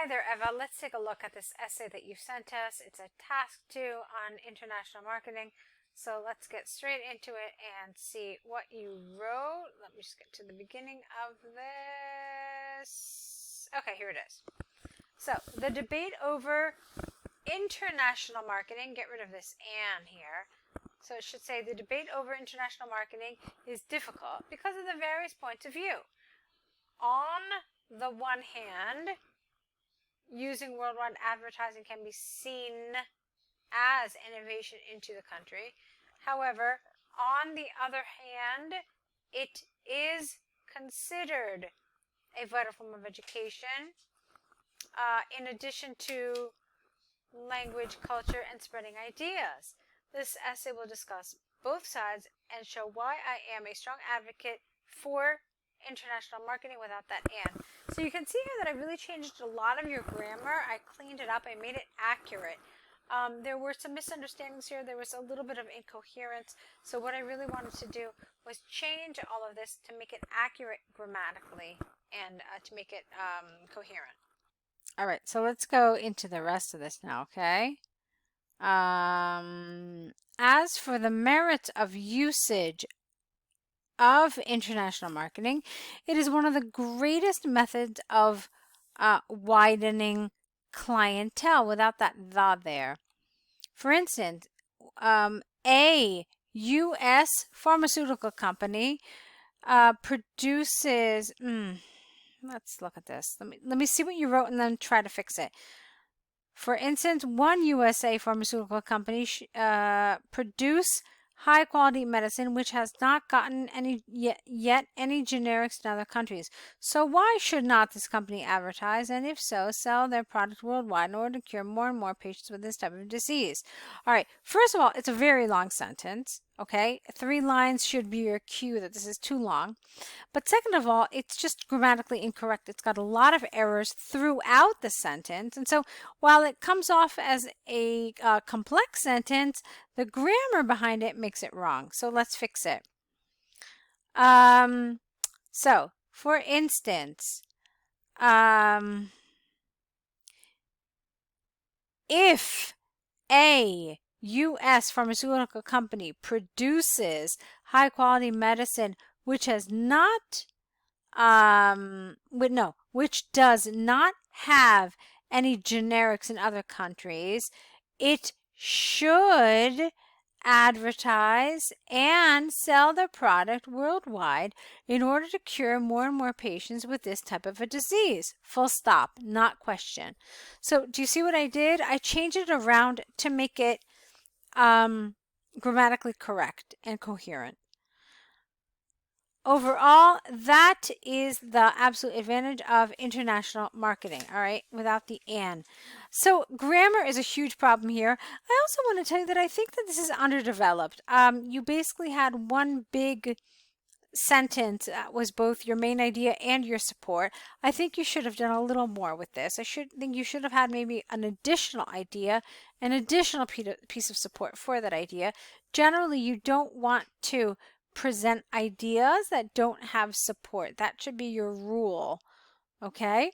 Hi there, Eva. Let's take a look at this essay that you sent us. It's a task 2 on international marketing. So let's get straight into it and see what you wrote. Let me just get to the beginning of this. Okay, here it is. So the debate over international marketing, get rid of this "and" here. So it should say the debate over international marketing is difficult because of the various points of view. On the one hand, using worldwide advertising can be seen as innovation into the country. However, on the other hand, it is considered a vital form of education, in addition to language, culture, and spreading ideas. This essay will discuss both sides and show why I am a strong advocate for international marketing without that "and." So you can see here that I really changed a lot of your grammar. I cleaned it up. I made it accurate. There were some misunderstandings here. There was a little bit of incoherence. So what I really wanted to do was change all of this to make it accurate grammatically and to make it coherent. All right, so let's go into the rest of this now, okay? As for the merits of usage of international marketing, it is one of the greatest methods of widening clientele without that "the" there. For instance, a U.S. pharmaceutical company produces. Let's look at this. Let me see what you wrote and then try to fix it. For instance, one USA pharmaceutical company produce high-quality medicine which has not gotten any yet any generics in other countries. So why should not this company advertise, and if so, sell their product worldwide in order to cure more and more patients with this type of disease? All right, first of all, it's a very long sentence, okay? 3 lines should be your cue that this is too long. But second of all, it's just grammatically incorrect. It's got a lot of errors throughout the sentence. And so while it comes off as a complex sentence, the grammar behind it makes it wrong. So let's fix it. So, for instance, if a U.S. pharmaceutical company produces high-quality medicine which has not, which does not have any generics in other countries, it should advertise and sell their product worldwide in order to cure more and more patients with this type of a disease. Full stop, not question. So do you see what I did? I changed it around to make it grammatically correct and coherent. Overall, that is the absolute advantage of international marketing, all right, without the "and." So grammar is a huge problem here. I also want to tell you that I think that this is underdeveloped. You basically had one big sentence that was both your main idea and your support. I think you should have done a little more with this. I think you should have had maybe an additional idea, an additional piece of support for that idea. Generally, you don't want to present ideas that don't have support. That should be your rule, okay?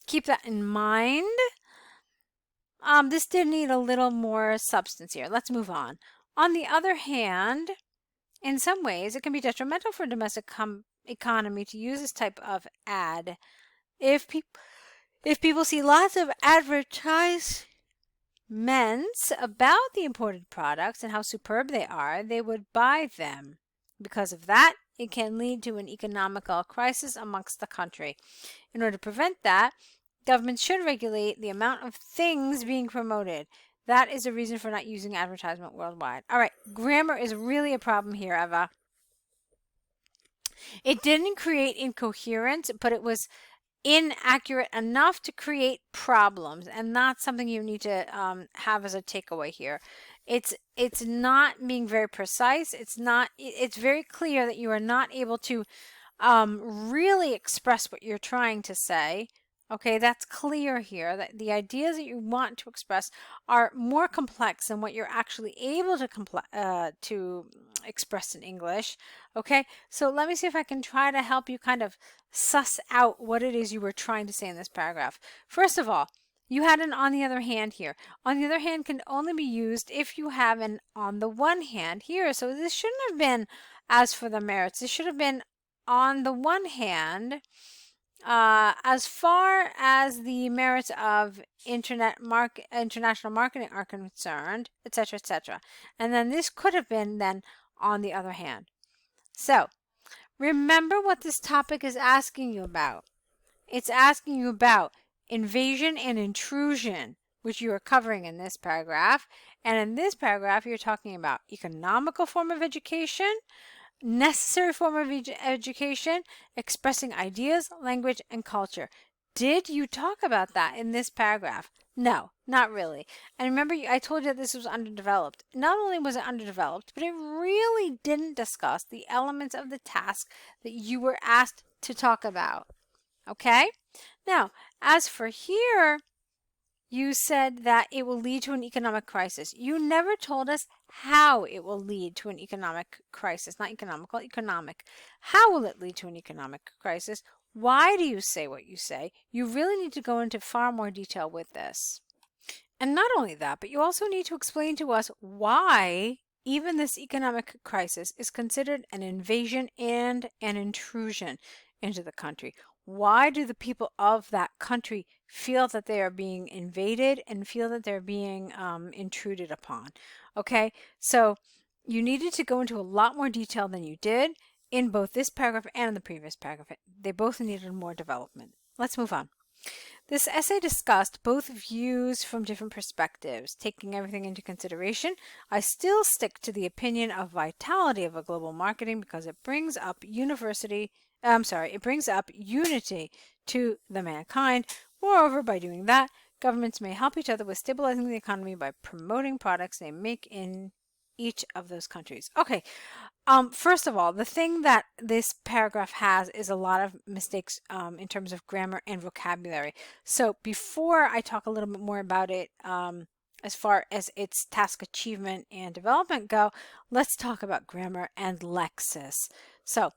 Keep that in mind. This did need a little more substance here. Let's move on. On the other hand, in some ways, it can be detrimental for domestic economy to use this type of ad. If people see lots of advertisements about the imported products and how superb they are, they would buy them. Because of that, it can lead to an economical crisis amongst the country. In order to prevent that, governments should regulate the amount of things being promoted. That is a reason for not using advertisement worldwide. All right, grammar is really a problem here, Eva. It didn't create incoherence, but it was inaccurate enough to create problems, and that's something you need to have as a takeaway here. It's not being very precise. It's very clear that you are not able to really express what you're trying to say. Okay, that's clear here that the ideas that you want to express are more complex than what you're actually able to express in English. Okay, so let me see if I can try to help you kind of suss out what it is you were trying to say in this paragraph. First of all, you had an on the other hand here. On the other hand can only be used if you have an on the one hand here. So this shouldn't have been as for the merits. This should have been on the one hand. As far as the merits of international marketing are concerned, etc., etc. And then this could have been then on the other hand. So remember what this topic is asking you about. It's asking you about invasion and intrusion, which you are covering in this paragraph. And in this paragraph, you're talking about economical form of education, necessary form of education, expressing ideas, language, and culture. Did you talk about that in this paragraph? No, not really. And remember, I told you that this was underdeveloped. Not only was it underdeveloped, but it really didn't discuss the elements of the task that you were asked to talk about. Okay? Now, as for here, you said that it will lead to an economic crisis. You never told us how it will lead to an economic crisis. Not economical, economic. How will it lead to an economic crisis? Why do you say what you say? You really need to go into far more detail with this. And not only that, but you also need to explain to us why even this economic crisis is considered an invasion and an intrusion into the country. Why do the people of that country feel that they are being invaded and feel that they're being intruded upon? Okay, so you needed to go into a lot more detail than you did in both this paragraph and in the previous paragraph. They both needed more development. Let's move on. This essay discussed both views from different perspectives. Taking everything into consideration, I still stick to the opinion of vitality of a global marketing because it brings up it brings up unity to the mankind. Moreover, by doing that, governments may help each other with stabilizing the economy by promoting products they make in each of those countries. Okay, first of all, the thing that this paragraph has is a lot of mistakes in terms of grammar and vocabulary. So before I talk a little bit more about it, as far as its task achievement and development go, let's talk about grammar and lexis. So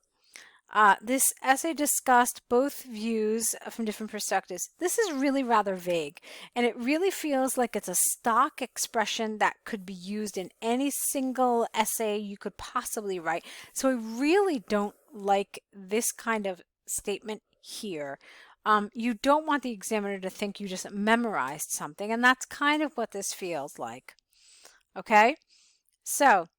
this essay discussed both views from different perspectives. This is really rather vague, and it really feels like it's a stock expression that could be used in any single essay you could possibly write. So I really don't like this kind of statement here. You don't want the examiner to think you just memorized something, and that's kind of what this feels like. Okay? So,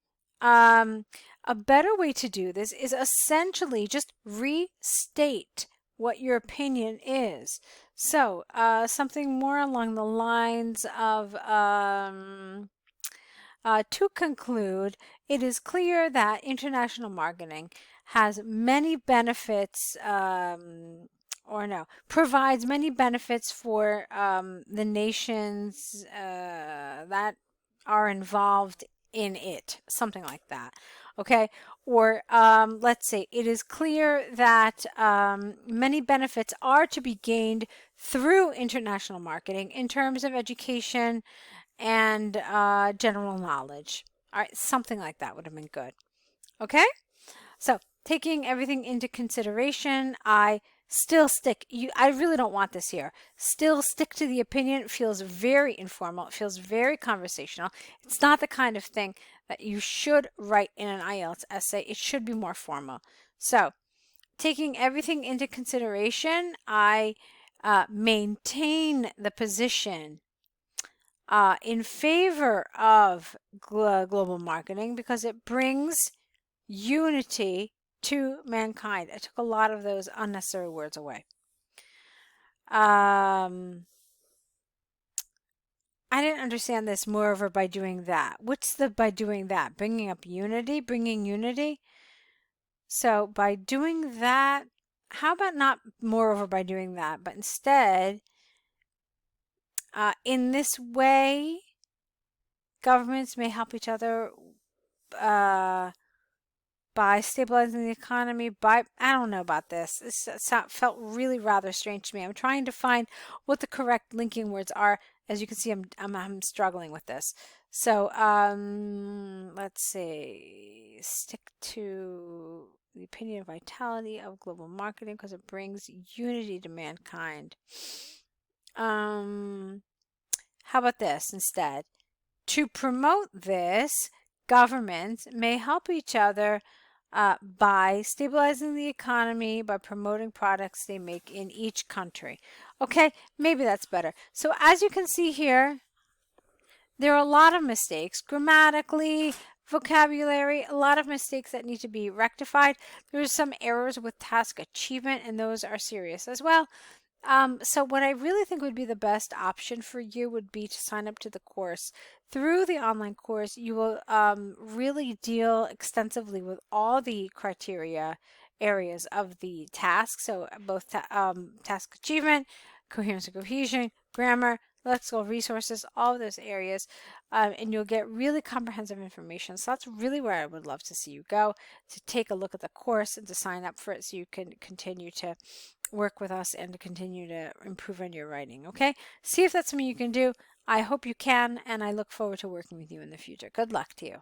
a better way to do this is essentially just restate what your opinion is. So, something more along the lines of, to conclude, it is clear that international marketing has many benefits, provides many benefits for the nations that are involved in it, something like that. Okay, or let's say it is clear that many benefits are to be gained through international marketing in terms of education and general knowledge. All right, something like that would have been good. Okay, so taking everything into consideration, I really don't want this here. Still stick to the opinion. It feels very informal. It feels very conversational. It's not the kind of thing that you should write in an IELTS essay. It should be more formal. So taking everything into consideration, I maintain the position in favor of global marketing because it brings unity to mankind. I took a lot of those unnecessary words away. I didn't understand this. Moreover, by doing that. What's the by doing that? Bringing unity? So by doing that, how about not moreover by doing that, but instead, in this way, governments may help each other by stabilizing the economy, by, I don't know about this. This felt really rather strange to me. I'm trying to find what the correct linking words are. As you can see, I'm struggling with this. So let's see, stick to the opinion of vitality of global marketing because it brings unity to mankind. How about this instead? To promote this, governments may help each other by stabilizing the economy, by promoting products they make in each country. Okay, maybe that's better. So as you can see here, there are a lot of mistakes grammatically, vocabulary, a lot of mistakes that need to be rectified. There's some errors with task achievement, and those are serious as well. So what I really think would be the best option for you would be to sign up to the course. Through the online course, you will really deal extensively with all the criteria areas of the task. So both task achievement, coherence and cohesion, grammar, lexical resources, all of those areas, and you'll get really comprehensive information. So that's really where I would love to see you go, to take a look at the course and to sign up for it so you can continue to work with us and to continue to improve on your writing. Okay, see if that's something you can do. I hope you can, and I look forward to working with you in the future. Good luck to you.